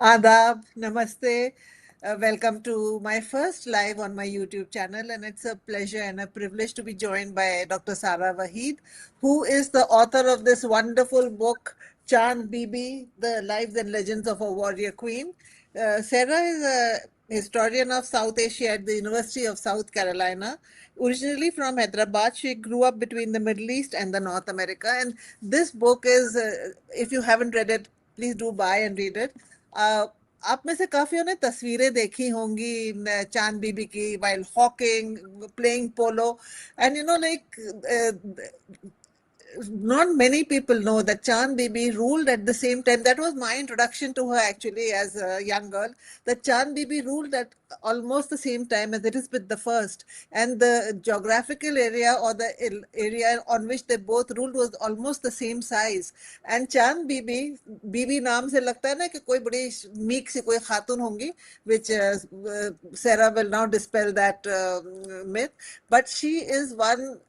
Adab, namaste. Welcome to my first live on my YouTube channel, and it's a pleasure and a privilege to be joined by Dr. Sarah Waheed, who is the author of this wonderful book, Chand Bibi, The Lives and Legends of a Warrior Queen. Sarah is a historian of South Asia at the University of South Carolina. Originally from Hyderabad, she grew up between the Middle East and the North America. And this book is, if you haven't read it, please do buy and read it. आप में से काफियों ने तस्वीरें देखी होंगी चांद बीबी की while hawking, playing polo, and not many people know that Chand Bibi ruled at the same time. That was my introduction to her actually as a young girl. That Chand Bibi ruled at almost the same time as Elizabeth the First, and the geographical area or the area on which they both ruled was almost the same size. And Chand Bibi, Bibi नाम से लगता है ना कि कोई बड़ी meek सी कोई खातून होंगी, which Sarah will now dispel that myth. But she is one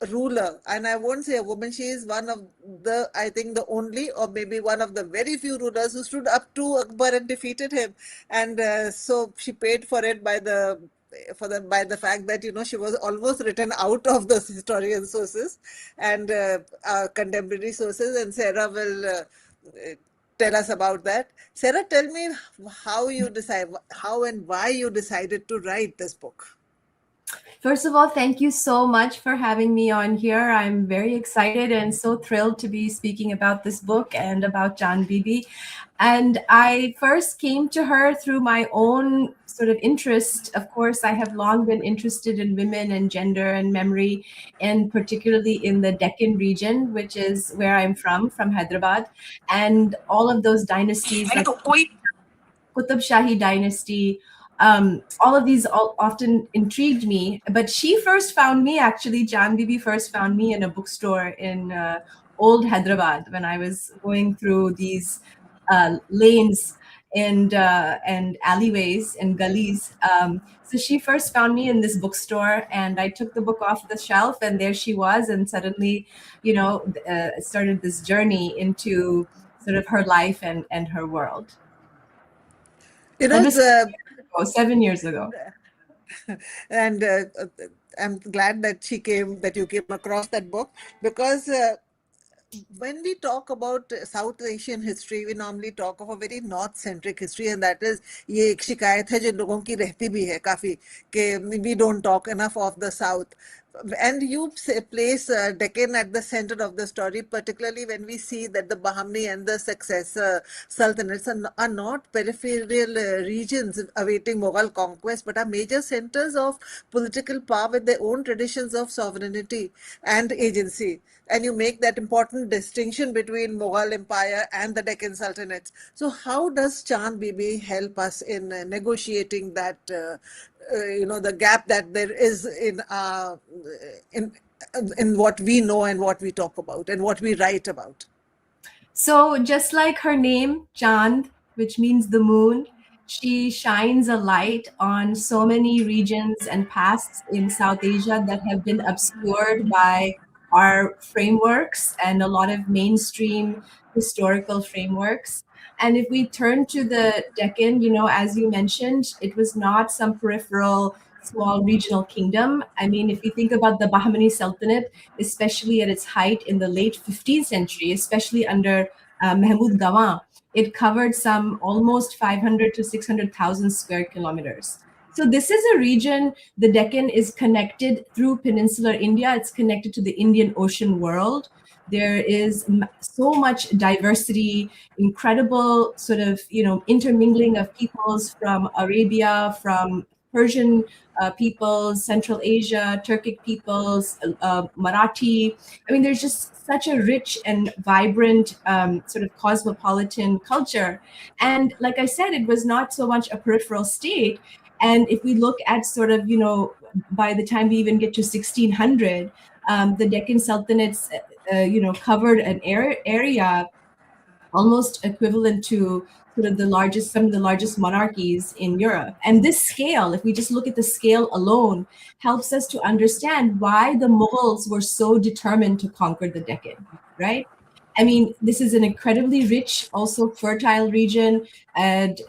ruler, and I won't say a woman, she is one of the, I think the only or maybe one of the very few rulers who stood up to Akbar and defeated him. And so she paid for it by the fact that she was almost written out of the historian sources and contemporary sources, and Sarah will tell us about that. Sarah, tell me how and why you decided to write this book. First of all, thank you so much for having me on here. I'm very excited and so thrilled to be speaking about this book and about Chand Bibi. And I first came to her through my own sort of interest. Of course, I have long been interested in women and gender and memory, and particularly in the Deccan region, which is where I'm from Hyderabad. And all of those dynasties like Qutub Shahi dynasty, all of these often intrigued me. But she first found me, actually, Chand Bibi first found me in a bookstore in old Hyderabad when I was going through these lanes and alleyways and gullies. So she first found me in this bookstore, and I took the book off the shelf, and there she was. And suddenly, started this journey into sort of her life and her world. That was 7 years ago. And I'm glad that you came across that book, because when we talk about South Asian history, we normally talk of a very North-centric history, and that is ये एक शिकायत है जो लोगों की रहती भी है काफी कि we don't talk enough of the South. And you place Deccan at the center of the story, particularly when we see that the Bahmani and the successor sultanates are not peripheral regions awaiting Mughal conquest, but are major centers of political power with their own traditions of sovereignty and agency. And you make that important distinction between Mughal Empire and the Deccan Sultanates. So how does Chand Bibi help us in negotiating that, the gap that there is in what we know and what we talk about and what we write about? So just like her name, Chand, which means the moon, she shines a light on so many regions and pasts in South Asia that have been obscured by our frameworks and a lot of mainstream historical frameworks. And if we turn to the Deccan, as you mentioned, it was not some peripheral small regional kingdom. I mean, if you think about the Bahmani Sultanate, especially at its height in the late 15th century, especially under Mahmud Gawan, it covered some almost 500 to 600,000 square kilometers. So this is a region, the Deccan is connected through peninsular India. It's connected to the Indian Ocean world. There is so much diversity, incredible sort of, intermingling of peoples from Arabia, from Persian peoples, Central Asia, Turkic peoples, Marathi. I mean, there's just such a rich and vibrant sort of cosmopolitan culture. And like I said, it was not so much a peripheral state. And if we look at sort of, by the time we even get to 1600, the Deccan Sultanates, covered an area almost equivalent to sort of some of the largest monarchies in Europe. And this scale, if we just look at the scale alone, helps us to understand why the Mughals were so determined to conquer the Deccan, right? I mean, this is an incredibly rich, also fertile region. And,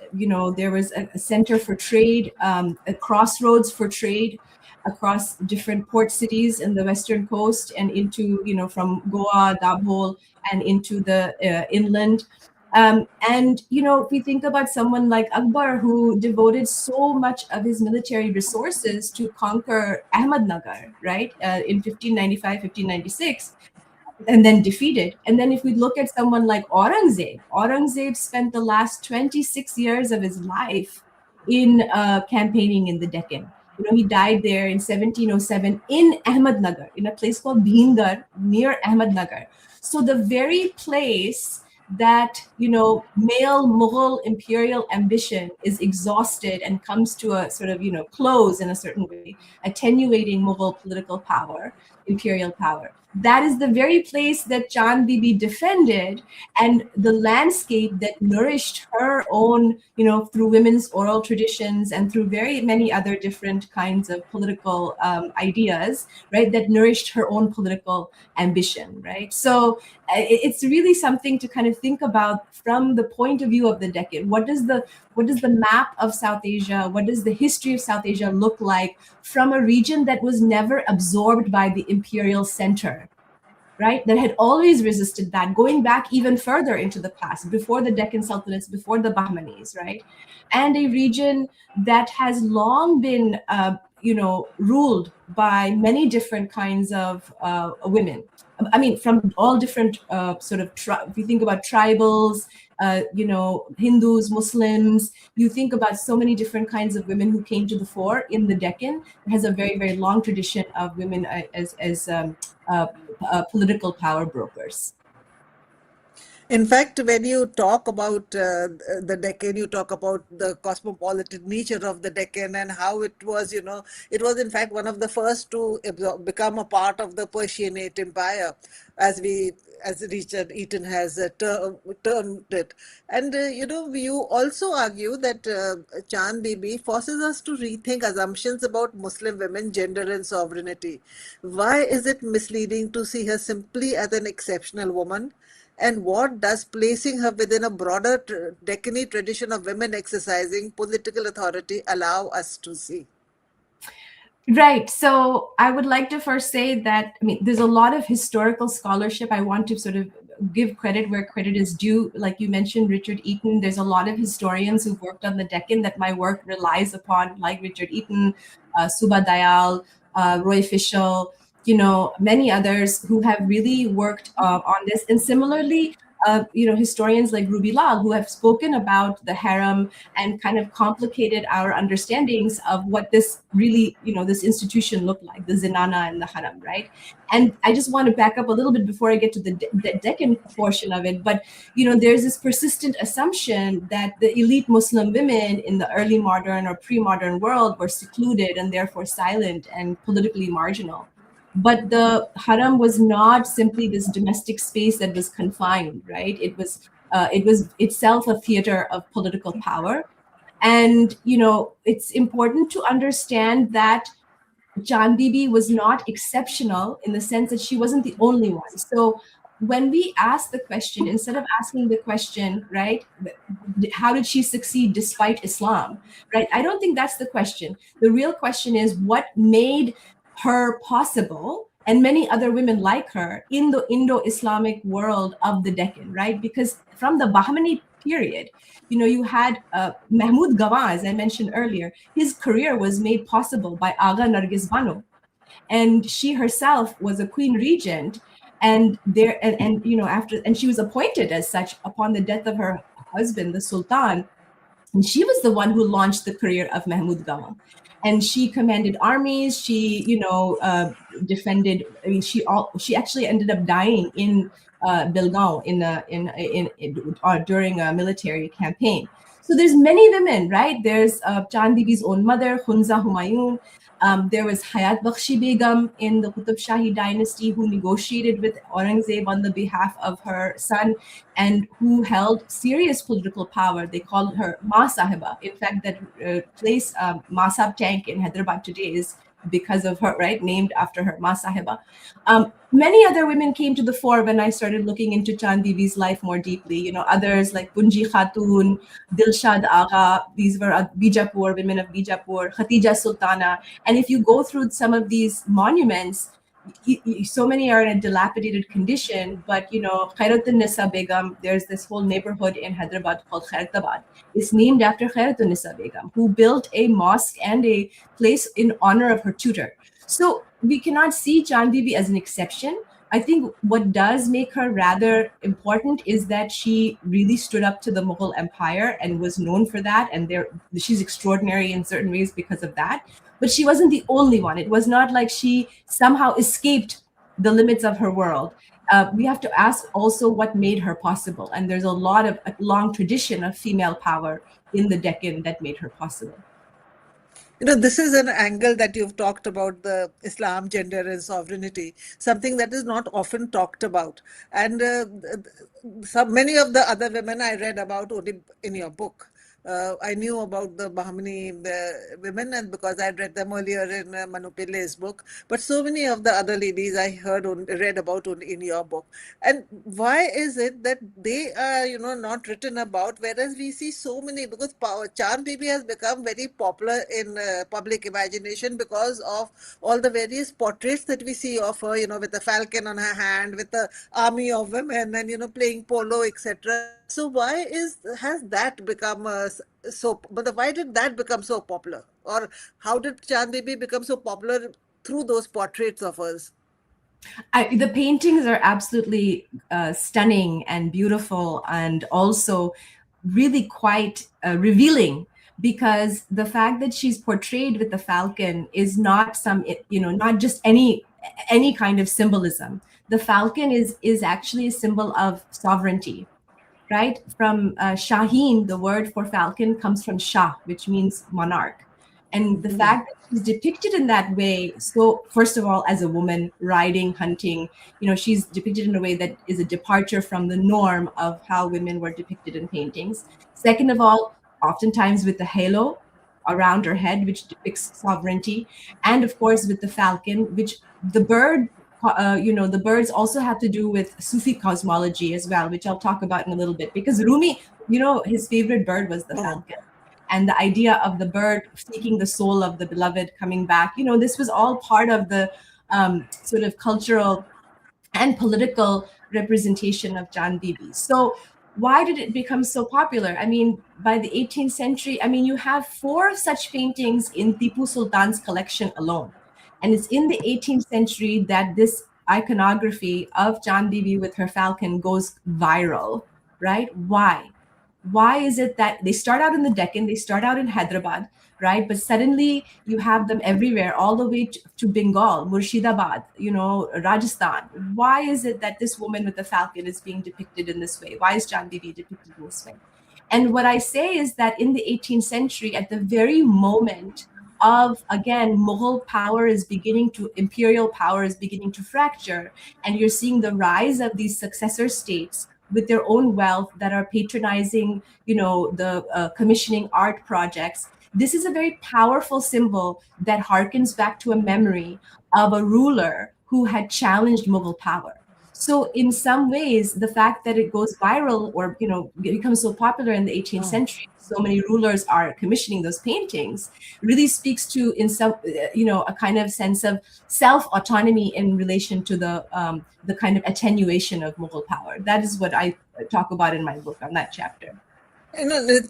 there was a center for trade, a crossroads for trade across different port cities in the western coast and into, from Goa, Dabhol, and into the inland. And, if we think about someone like Akbar, who devoted so much of his military resources to conquer Ahmednagar, right, in 1595, 1596, and then defeated. And then if we look at someone like Aurangzeb spent the last 26 years of his life in campaigning in the Deccan. He died there in 1707 in Ahmednagar, in a place called Bhindar near Ahmednagar. So the very place that, male Mughal imperial ambition is exhausted and comes to a sort of, close in a certain way, attenuating Mughal political power, imperial power. That is the very place that Chand Bibi defended, and the landscape that nourished her own, through women's oral traditions and through very many other different kinds of political ideas, right, that nourished her own political ambition, right? So it's really something to kind of think about from the point of view of the Deccan. What does the map of South Asia, what does the history of South Asia look like from a region that was never absorbed by the imperial center, right? That had always resisted that, going back even further into the past, before the Deccan Sultanates, before the Bahmanis, right? And a region that has long been, ruled by many different kinds of women. I mean, from all different sort of, if you think about tribals, Hindus, Muslims, you think about so many different kinds of women who came to the fore in the Deccan. It has a very, very long tradition of women as political power brokers. In fact, when you talk about the Deccan, you talk about the cosmopolitan nature of the Deccan and how it was, it was in fact one of the first to become a part of the Persianate Empire, as Richard Eaton has termed it. And, you also argue that Chand Bibi forces us to rethink assumptions about Muslim women, gender and sovereignty. Why is it misleading to see her simply as an exceptional woman? And what does placing her within a broader Deccani tradition of women exercising political authority allow us to see? Right. So I would like to first say that, I mean, there's a lot of historical scholarship. I want to sort of give credit where credit is due. Like you mentioned, Richard Eaton, there's a lot of historians who've worked on the Deccan that my work relies upon, like Richard Eaton, Subha Dayal, Roy Fischel, many others who have really worked on this. And similarly, historians like Ruby Lal, who have spoken about the harem and kind of complicated our understandings of what this really, this institution looked like, the zinana and the harem, right? And I just want to back up a little bit before I get to the Deccan portion of it. But, there's this persistent assumption that the elite Muslim women in the early modern or pre-modern world were secluded and therefore silent and politically marginal. But the harem was not simply this domestic space that was confined, right? It was itself a theater of political power. And, it's important to understand that Chand Bibi was not exceptional in the sense that she wasn't the only one. So when we ask the question, instead of asking the question, right, how did she succeed despite Islam, right? I don't think that's the question. The real question is what made her possible, and many other women like her, in the Indo-Islamic world of the Deccan, right? Because from the Bahmani period, you had Mahmud Gawan, as I mentioned earlier. His career was made possible by Agha Nargis Bano, and she herself was a queen regent. And she was appointed as such upon the death of her husband, the Sultan. And she was the one who launched the career of Mahmud Gawan. And she commanded armies. She, defended. I mean, she actually ended up dying in Belgaum during a military campaign. So there's many women, right? There's Chand Bibi's own mother, Hunza Humayun. There was Hayat Bakhshi Begum in the Qutub Shahi dynasty, who negotiated with Aurangzeb on the behalf of her son and who held serious political power. They called her Ma Sahiba. In fact, that place, Masab Tank in Hyderabad today, is because of her, right? Named after her, Ma Sahiba. Many other women came to the fore when I started looking into Chand Bibi's life more deeply. Others like Punji Khatun, Dilshad Agha, these were Bijapur, women of Bijapur, Khatija Sultana. And if you go through some of these monuments, so many are in a dilapidated condition, but Khairatun Nisa Begum, there's this whole neighborhood in Hyderabad called Khairatabad. It's named after Khairatun Nisa Begum, who built a mosque and a place in honor of her tutor. So we cannot see Chand Bibi as an exception. I think what does make her rather important is that she really stood up to the Mughal Empire and was known for that. And she's extraordinary in certain ways because of that. But she wasn't the only one. It was not like she somehow escaped the limits of her world. We have to ask also what made her possible. And there's a long tradition of female power in the Deccan that made her possible. This is an angle that you've talked about, the Islam, gender, and sovereignty, something that is not often talked about. And many of the other women I read about only in your book. I knew about the Bahmani women, and because I'd read them earlier in Manu Pillai's book, but so many of the other ladies I read about only in your book. And why is it that they are, not written about, whereas we see so many, because Chand Bibi has become very popular in public imagination because of all the various portraits that we see of her, with a falcon on her hand, with the army of women, and playing polo, etc. So has that become but why did that become so popular? Or how did Chand Bibi become so popular through those portraits of hers? The paintings are absolutely stunning and beautiful, and also really quite revealing, because the fact that she's portrayed with the falcon is not not just any kind of symbolism. The falcon is actually a symbol of sovereignty, right? From Shaheen, the word for falcon comes from Shah, which means monarch. And the fact that she's depicted in that way, so first of all, as a woman riding, hunting, she's depicted in a way that is a departure from the norm of how women were depicted in paintings. Second of all, oftentimes with the halo around her head, which depicts sovereignty, and of course with the falcon, which the bird the birds also have to do with Sufi cosmology as well, which I'll talk about in a little bit. Because Rumi, his favorite bird was the falcon. And the idea of the bird seeking the soul of the beloved coming back, this was all part of the sort of cultural and political representation of Chand Bibi. So why did it become so popular? I mean, by the 18th century, you have 4 such paintings in Tipu Sultan's collection alone. And it's in the 18th century that this iconography of Chand Bibi with her falcon goes viral, right? Why? Why is it that they start out in the Deccan, they start out in Hyderabad, right? But suddenly you have them everywhere, all the way to Bengal, Murshidabad, Rajasthan. Why is it that this woman with the falcon is being depicted in this way? Why is Chand Bibi depicted in this way? And what I say is that in the 18th century, at the very moment of, again, Mughal power is beginning to, imperial power is beginning to fracture, and you're seeing the rise of these successor states with their own wealth that are patronizing, the commissioning art projects. This is a very powerful symbol that harkens back to a memory of a ruler who had challenged Mughal power. So in some ways, the fact that it goes viral or, becomes so popular in the 18th century, so many rulers are commissioning those paintings, really speaks to, in some, a kind of sense of self-autonomy in relation to the kind of attenuation of Mughal power. That is what I talk about in my book on that chapter.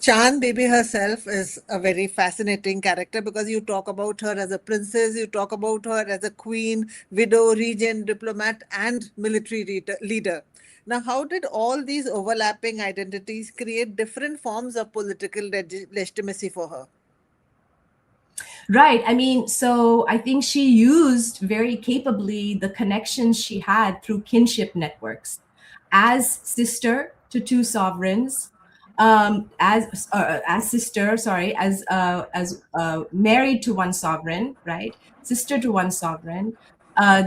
Chand Bibi herself is a very fascinating character because you talk about her as a princess, you talk about her as a queen, widow, regent, diplomat, and military leader. Now, how did all these overlapping identities create different forms of political legitimacy for her? Right. So I think she used very capably the connections she had through kinship networks. As sister to 2 sovereigns, as married to 1 sovereign, right? Sister to 1 sovereign.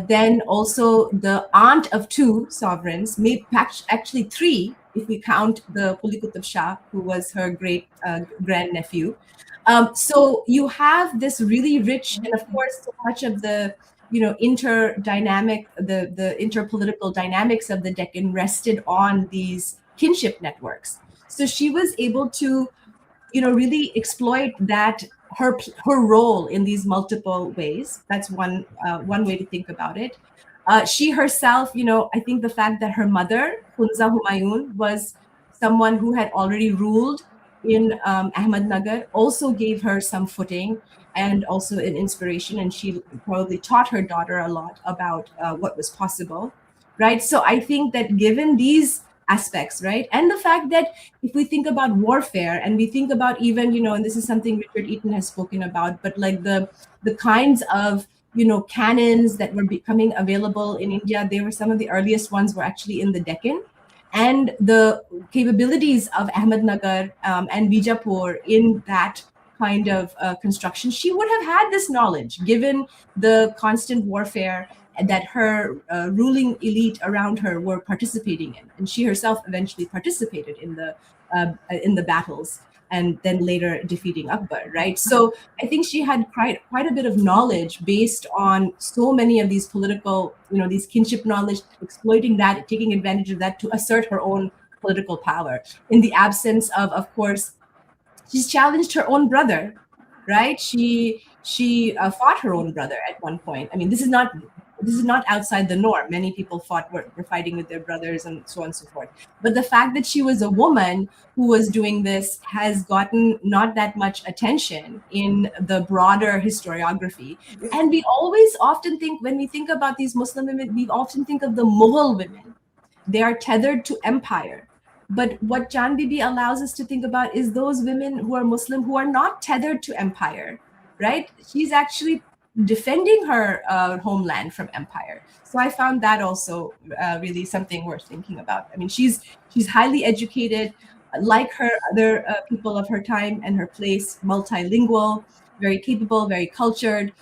Then also the aunt of 2 sovereigns, maybe actually 3 if we count the Quli Qutb Shah, who was her great grandnephew. So you have this really rich, and of course, so much of the interdynamic, the interpolitical dynamics of the Deccan rested on these kinship networks. So she was able to really exploit that, her role in these multiple ways. That's one way to think about it. She herself, I think the fact that her mother, Hunza Humayun, was someone who had already ruled in Ahmednagar, also gave her some footing and also an inspiration. And she probably taught her daughter a lot about what was possible, right? So I think that given these aspects, right, and the fact that if we think about warfare and we think about even, and this is something Richard Eaton has spoken about, but like the kinds of cannons that were becoming available in India, they were some of the earliest ones were actually in the Deccan, and the capabilities of Ahmednagar and Bijapur in that kind of construction, she would have had this knowledge given the constant warfare that her ruling elite around her were participating in, and she herself eventually participated in the battles, and then later defeating Akbar, right? So I think she had quite a bit of knowledge based on so many of these political, these kinship knowledge, exploiting that, taking advantage of that to assert her own political power. In the absence of course, she's challenged her own brother, right? She fought her own brother at one point. I mean, this is not outside the norm. Many people were fighting with their brothers and so on and so forth. But the fact that she was a woman who was doing this has gotten not that much attention in the broader historiography. And we always often think, when we think about these Muslim women, we often think of the Mughal women. They are tethered to empire. But what Chand Bibi allows us to think about is those women who are Muslim who are not tethered to empire, right? She's actually defending her homeland from empire. So I found that also really something worth thinking about. I mean, she's highly educated, like her other people of her time and her place, multilingual, very capable, very cultured,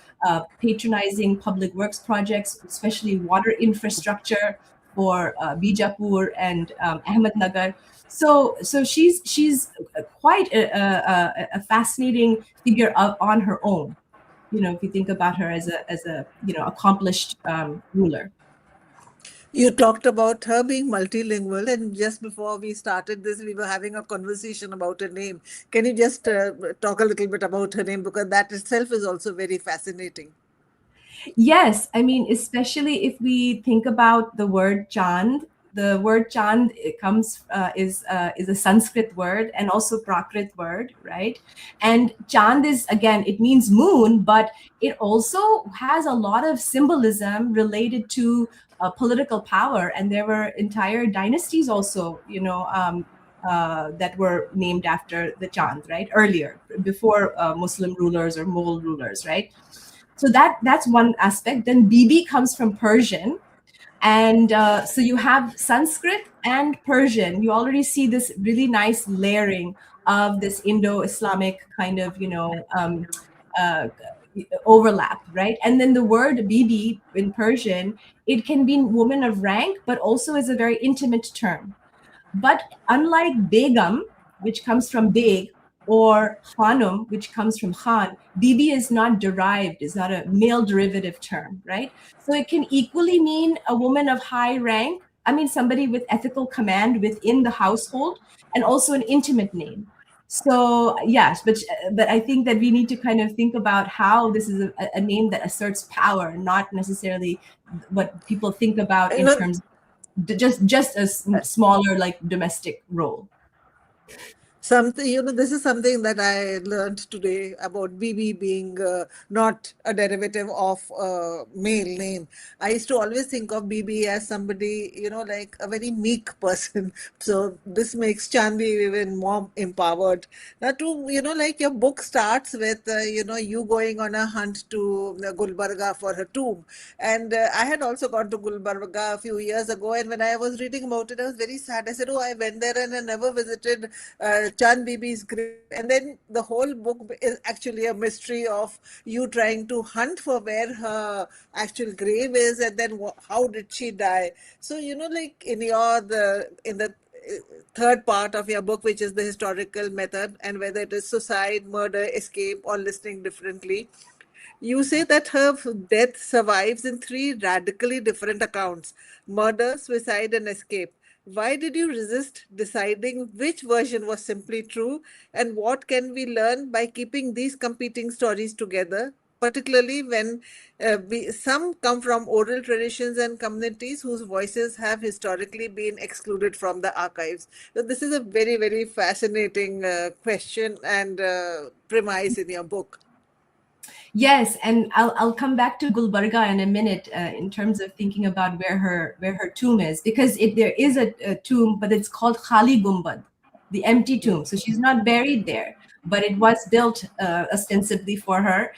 patronizing public works projects, especially water infrastructure for Bijapur and Ahmednagar. So she's quite a fascinating figure on her own. If you think about her as a accomplished ruler. You talked about her being multilingual, and just before we started this, we were having a conversation about her name. Can you just talk a little bit about her name? Because that itself is also very fascinating. Yes, I mean, especially if we think about the word Chand. The word Chand, it comes is a Sanskrit word and also Prakrit word, right? And Chand is, again, it means moon, but it also has a lot of symbolism related to political power. And there were entire dynasties also, that were named after the Chand, right? Earlier, before Muslim rulers or Mughal rulers, right? So that's one aspect. Then Bibi comes from Persian, and so you have Sanskrit and Persian. You already see this really nice layering of this Indo-Islamic kind of uh, overlap, right? And then the word Bibi in Persian, it can mean woman of rank, but also is a very intimate term. But unlike Begum, which comes from Beg, or Khanum, which comes from Khan, Bibi is not derived, is not a male derivative term, right? So it can equally mean a woman of high rank, I mean, somebody with ethical command within the household, and also an intimate name. So yes, but I think that we need to kind of think about how this is a name that asserts power, not necessarily what people think about You in know, terms just a smaller like domestic role. something, this is something that I learned today about BB being not a derivative of a male name. I used to always think of BB as somebody, like a very meek person. So this makes Chandni even more empowered. Now, like your book starts with, you going on a hunt to Gulbarga for her tomb. And I had also gone to Gulbarga a few years ago. And when I was reading about it, I was very sad. I said, oh, I went there and I never visited Chand Bibi's grave. And then the whole book is actually a mystery of you trying to hunt for where her actual grave is, and then how did she die. So like in third part of your book, which is the historical method, and whether it is suicide, murder, escape, or listening differently. You say that her death survives in three radically different accounts: murder, suicide, and escape. Why did you resist deciding which version was simply true? And what can we learn by keeping these competing stories together? Particularly when some come from oral traditions and communities whose voices have historically been excluded from the archives. So this is a very, very fascinating question and premise in your book. Yes, and I'll come back to Gulbarga in a minute in terms of thinking about where her tomb is, because there is a tomb, but it's called Khali Gumbad, the empty tomb. So she's not buried there, but it was built ostensibly for her,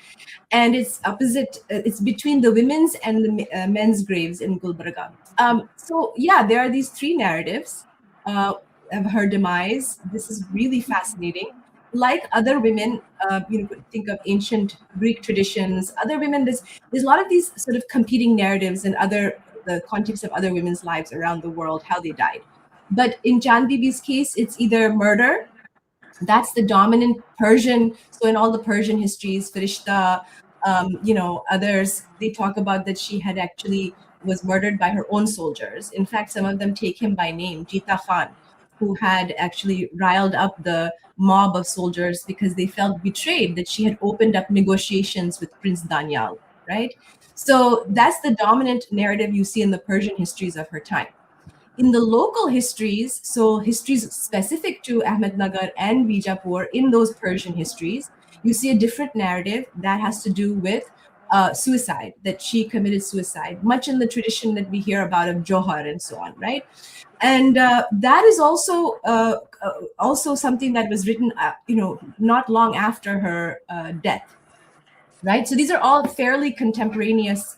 and it's opposite. It's between the women's and the men's graves in Gulbarga. So yeah, there are these three narratives uh, of her demise. This is really fascinating. Like other women, think of ancient Greek traditions. Other women, there's a lot of these sort of competing narratives in the context of other women's lives around the world, how they died. But in Chand Bibi's case, it's either murder. That's the dominant Persian. So in all the Persian histories, Farishta, others, they talk about that she had actually was murdered by her own soldiers. In fact, some of them take him by name, Jita Khan, who had actually riled up the mob of soldiers because they felt betrayed that she had opened up negotiations with Prince Danyal, right? So that's the dominant narrative you see in the Persian histories of her time. In the local histories, so histories specific to Ahmednagar and Bijapur, in those Persian histories, you see a different narrative that has to do with suicide, that she committed suicide, much in the tradition that we hear about of Johar and so on, right? And that is also something that was written, not long after her death, right? So these are all fairly contemporaneous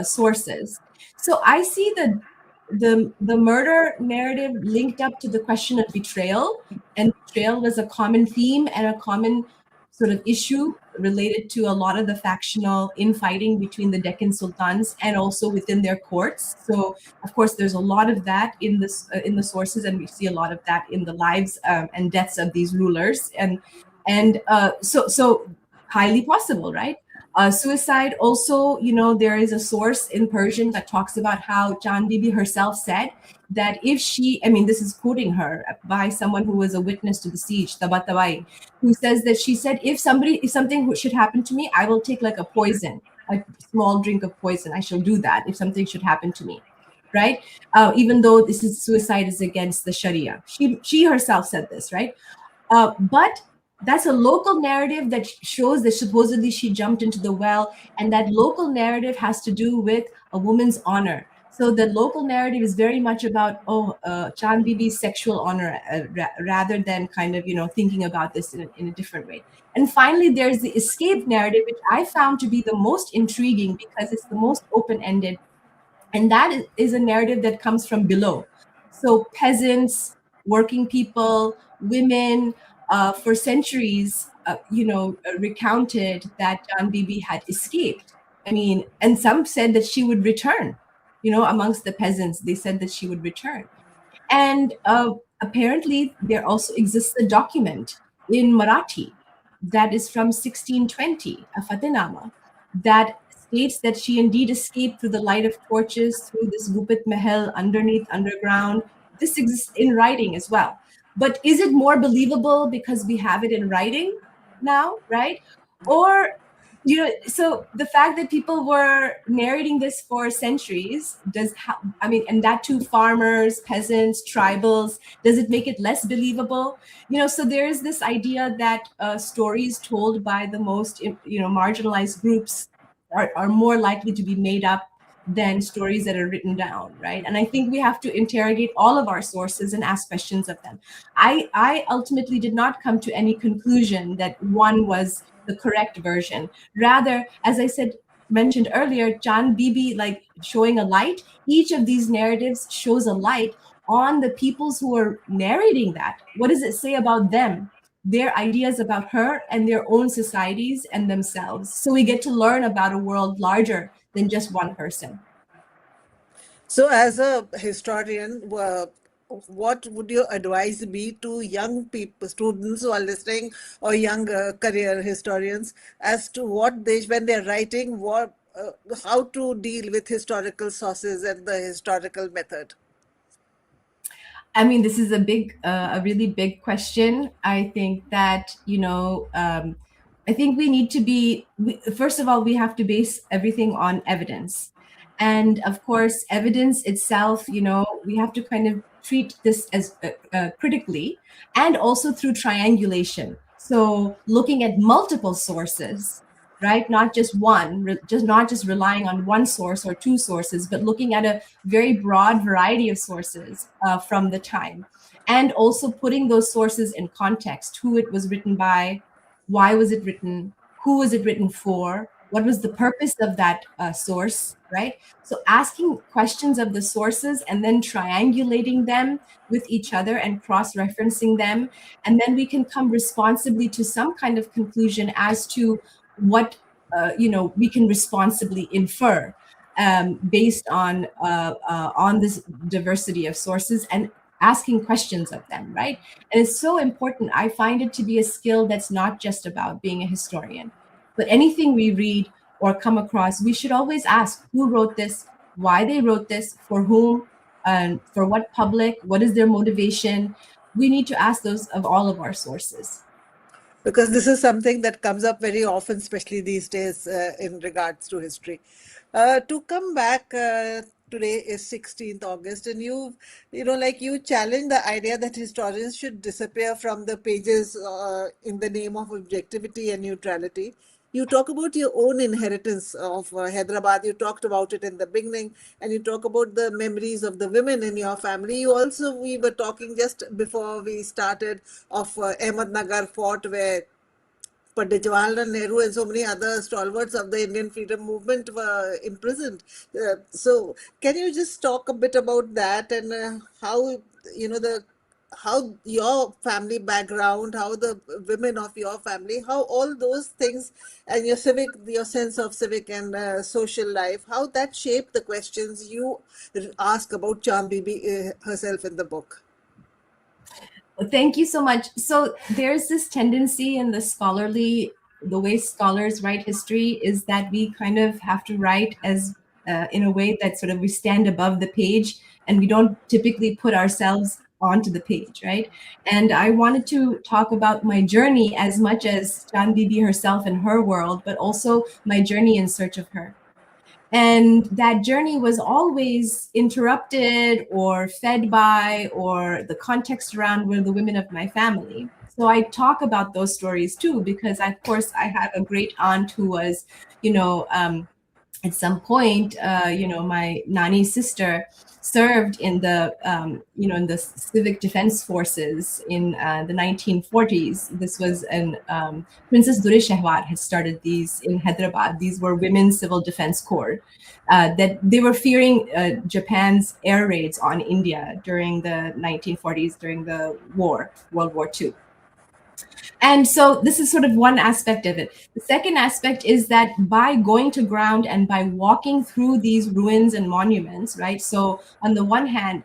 sources. So I see the murder narrative linked up to the question of betrayal, and betrayal was a common theme and a common sort of issue related to a lot of the factional infighting between the Deccan sultans and also within their courts. So of course there's a lot of that in the sources, and we see a lot of that in the lives and deaths of these rulers, and so highly possible, right? Suicide also, there is a source in Persian that talks about how Chand Bibi herself said that if she, I mean, this is quoting her by someone who was a witness to the siege, Tabatabai, who says that she said, if something should happen to me, I will take like a poison, a small drink of poison. I shall do that if something should happen to me, right? Even though suicide is against the Sharia. She herself said this, right? But that's a local narrative that shows that supposedly she jumped into the well, and that local narrative has to do with a woman's honor. So the local narrative is very much about Chand Bibi's sexual honor, rather than kind of thinking about this in a different way. And finally, there's the escape narrative, which I found to be the most intriguing because it's the most open-ended, and that is a narrative that comes from below. So peasants, working people, women, for centuries, recounted that Chand Bibi had escaped. I mean, and some said that she would return. Amongst the peasants, they said that she would return. And apparently, there also exists a document in Marathi that is from 1620, a Fatinama, that states that she indeed escaped through the light of torches through this Gupit Mahal underground. This exists in writing as well. But is it more believable because we have it in writing now, right? Or so the fact that people were narrating this for centuries and that too, farmers, peasants, tribals, does it make it less believable? So there is this idea that stories told by the most marginalized groups are more likely to be made up than stories that are written down, right? And I think we have to interrogate all of our sources and ask questions of them. I ultimately did not come to any conclusion that one was the correct version. Rather, as I mentioned earlier, Chand Bibi, like showing a light, each of these narratives shows a light on the peoples who are narrating that. What does it say about them, their ideas about her, and their own societies and themselves? So we get to learn about a world larger than just one person. So, as a historian, what would your advice be to young people, students who are listening, or young career historians, as to what they, when they're writing, how to deal with historical sources and the historical method? I mean, this is a really big question. I think that, I think we need to first of all, we have to base everything on evidence. And of course, evidence itself, we have to kind of treat this as critically, and also through triangulation. So looking at multiple sources, right? Not just one, just not just relying on one source or two sources, but looking at a very broad variety of sources from the time, and also putting those sources in context: who it was written by, why was it written, who was it written for, what was the purpose of that source, right? So asking questions of the sources and then triangulating them with each other and cross-referencing them, and then we can come responsibly to some kind of conclusion as to what we can responsibly infer based on this diversity of sources, and asking questions of them, right? And it's so important. I find it to be a skill that's not just about being a historian, but anything we read or come across, we should always ask who wrote this, why they wrote this, for whom, and for what public, what is their motivation. We need to ask those of all of our sources. Because this is something that comes up very often, especially these days, in regards to history. To come back, today is 16th August, and like you challenge the idea that historians should disappear from the pages in the name of objectivity and neutrality. You talk about your own inheritance of Hyderabad. You talked about it in the beginning, and you talk about the memories of the women in your family. We were talking just before we started of Ahmednagar fort, where Pandit Jawaharlal Nehru and so many other stalwarts of the Indian freedom movement were imprisoned. So, can you just talk a bit about that, and how the how your family background, how the women of your family, how all those things, and your sense of civic and social life, how that shaped the questions you ask about Chand Bibi herself in the book? Thank you so much. So there's this tendency in the way scholars write history, is that we kind of have to write as in a way that sort of we stand above the page, and we don't typically put ourselves onto the page, right? And I wanted to talk about my journey as much as Chand Bibi herself and her world, but also my journey in search of her. And that journey was always interrupted or fed by, or the context around, were the women of my family. So I talk about those stories too, because of course I have a great aunt who was, you know, at some point, my Nani's sister served in the civic defense forces in the 1940s. This was Princess Dure Shehwar had started these in Hyderabad. These were women's civil defense corps that they were fearing Japan's air raids on India during the 1940s, during the World War II. And so this is sort of one aspect of it. The second aspect is that by going to ground and by walking through these ruins and monuments, right? So on the one hand,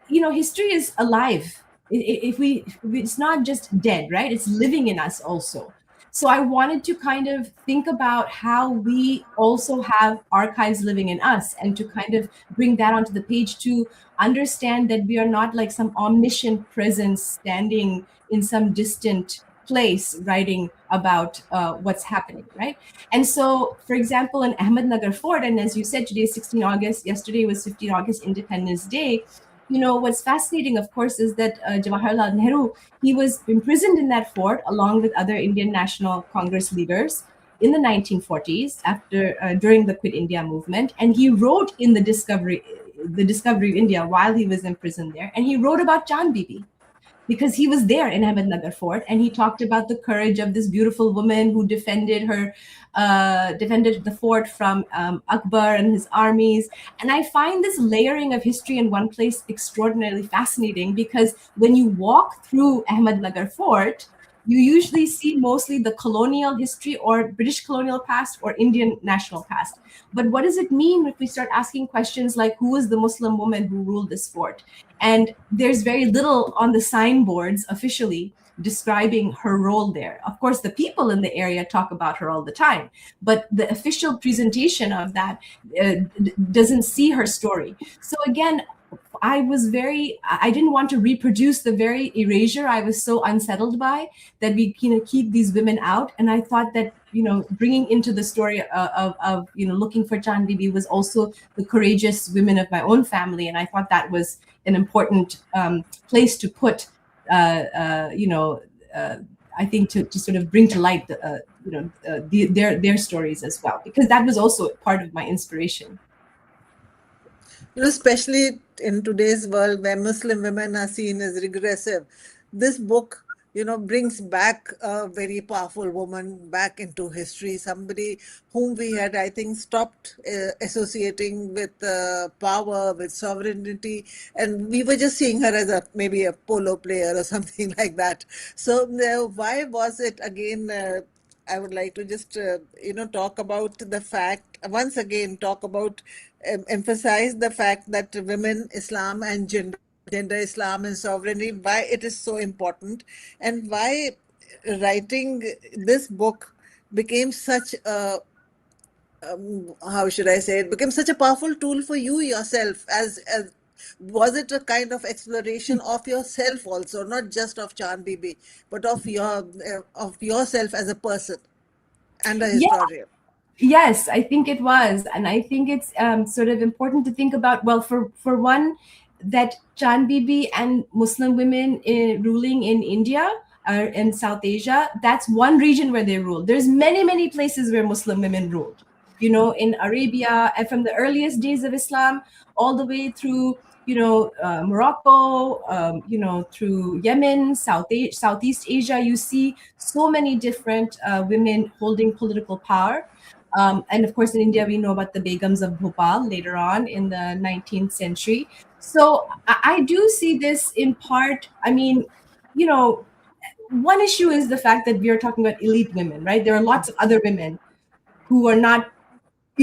history is alive. It's not just dead, right? It's living in us also. So I wanted to kind of think about how we also have archives living in us, and to kind of bring that onto the page, to understand that we are not like some omniscient presence standing in some distant place writing about what's happening, right? And so, for example, in Ahmednagar Fort, and as you said, today is 16 August, yesterday was 15 August, Independence Day. What's fascinating, of course, is that Jawaharlal Nehru, he was imprisoned in that fort along with other Indian National Congress leaders in the 1940s, after during the Quit India movement, and he wrote in the discovery of India while he was imprisoned there, and he wrote about Chand Bibi, because he was there in Ahmednagar Fort, and he talked about the courage of this beautiful woman who defended the fort from Akbar and his armies. And I find this layering of history in one place extraordinarily fascinating, because when you walk through Ahmednagar Fort, you usually see mostly the colonial history or British colonial past or Indian national past. But what does it mean if we start asking questions like who was the Muslim woman who ruled this fort? And there's very little on the signboards officially describing her role there. Of course, the people in the area talk about her all the time, but the official presentation of that doesn't see her story. So again, I didn't want to reproduce the very erasure I was so unsettled by, that we keep these women out. And I thought that bringing into the story of looking for Chand Bibi was also the courageous women of my own family, and I thought that was an important place to put you know I think to sort of bring to light their stories as well, because that was also part of my inspiration. Especially in today's world where Muslim women are seen as regressive, this book, brings back a very powerful woman back into history, somebody whom we had, I think, stopped associating with power, with sovereignty, and we were just seeing her as maybe a polo player or something like that. So why was it again? I would like to just, talk about the fact, once again, emphasize the fact that women, Islam, and gender Islam, and sovereignty, why it is so important, and why writing this book became such a, how should I say it, became such a powerful tool for you yourself, as was it a kind of exploration of yourself also, not just of Chand Bibi, but of yourself as a person and a Yeah. historian? Yes, I think it was, and I think it's sort of important to think about. Well, for one, that Chand Bibi and Muslim women ruling in India or in South Asia, that's one region where they ruled. There's many places where Muslim women ruled. In Arabia, and from the earliest days of Islam all the way through Morocco, through Yemen, Southeast Asia, you see so many different women holding political power. And of course, in India, we know about the Begums of Bhopal later on in the 19th century. So I do see this in part. I mean, one issue is the fact that we are talking about elite women, right? There are lots of other women who are not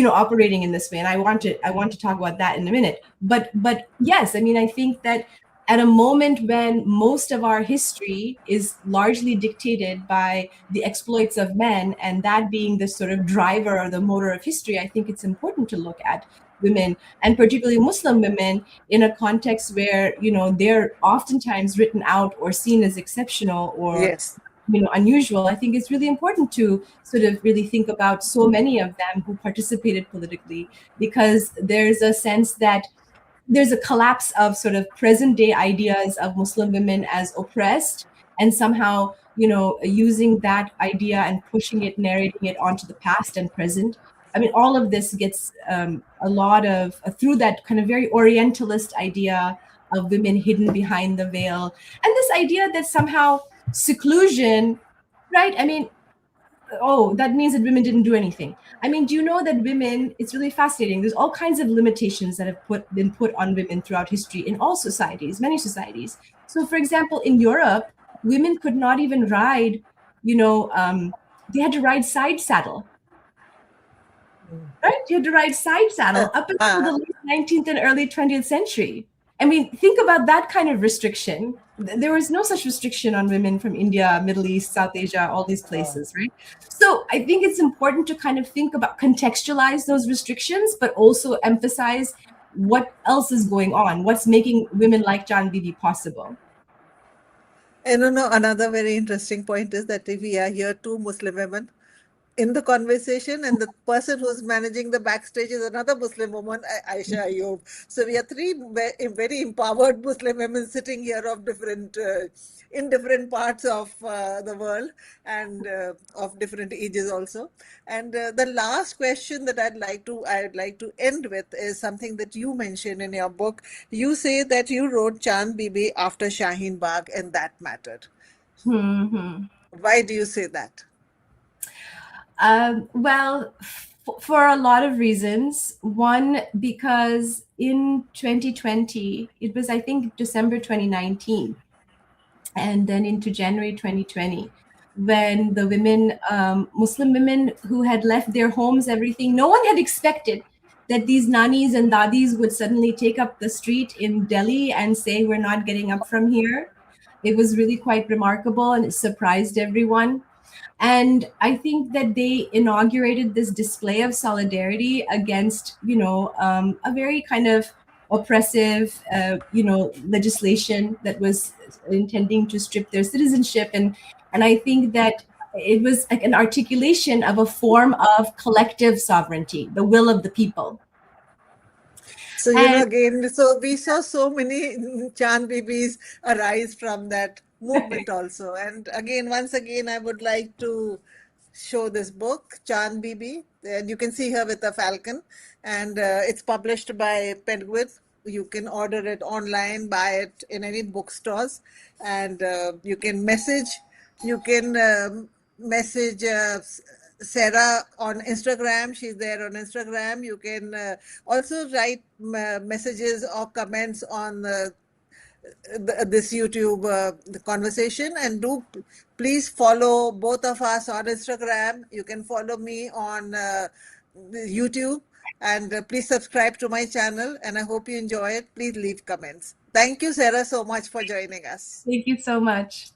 operating in this way, and I want to talk about that in a minute. But yes, I mean, I think that at a moment when most of our history is largely dictated by the exploits of men, and that being the sort of driver or the motor of history, I think it's important to look at women, and particularly Muslim women, in a context where they're oftentimes written out or seen as exceptional or Yes. unusual. I think it's really important to sort of really think about so many of them who participated politically, because there's a sense that there's a collapse of sort of present day ideas of Muslim women as oppressed, and somehow using that idea and pushing it, narrating it onto the past and present. I mean, all of this gets a lot of through that kind of very Orientalist idea of women hidden behind the veil, and this idea that somehow seclusion, right? I mean, oh, that means that women didn't do anything. I mean, do you know that women, it's really fascinating. There's all kinds of limitations that have been put on women throughout history in all societies, many societies. So, for example, in Europe, women could not even ride, they had to ride side saddle, right? You had to ride side saddle up until the late 19th and early 20th century. I mean, think about that kind of restriction. There was no such restriction on women from India, Middle East, South Asia, all these places, right? So I think it's important to kind of think about, contextualize those restrictions, but also emphasize what else is going on, what's making women like Chand Bibi possible. And another very interesting point is that if we are here two Muslim women in the conversation, and the person who's managing the backstage is another Muslim woman, Aisha Ayub. So we are three very empowered Muslim women sitting here of in different parts of the world, and of different ages also. And the last question that I'd like to end with is something that you mentioned in your book. You say that you wrote Chand Bibi after Shaheen Bagh, and that mattered. Mm-hmm. Why do you say that? Well, for a lot of reasons. One, because in 2020, it was, I think, December 2019, and then into January 2020, when the women, Muslim women who had left their homes, everything, no one had expected that these nanis and dadis would suddenly take up the street in Delhi and say, "We're not getting up from here." It was really quite remarkable and it surprised everyone. And I think that they inaugurated this display of solidarity against, a very kind of oppressive, legislation that was intending to strip their citizenship. And I think that it was like an articulation of a form of collective sovereignty, the will of the people. So, And again, so we saw so many Chand Bibis arise from that movement also. And again, once again, I would like to show this book, Chand Bibi. And you can see her with a falcon. And it's published by Penguin. You can order it online, buy it in any bookstores. And you can message Sarah on Instagram. She's there on Instagram. You can also write messages or comments on this YouTube the conversation, and do please follow both of us on Instagram. You can follow me on YouTube, and please subscribe to my channel, and I hope you enjoy it. Please leave comments. Thank you, Sarah, so much for joining us. thank you so much.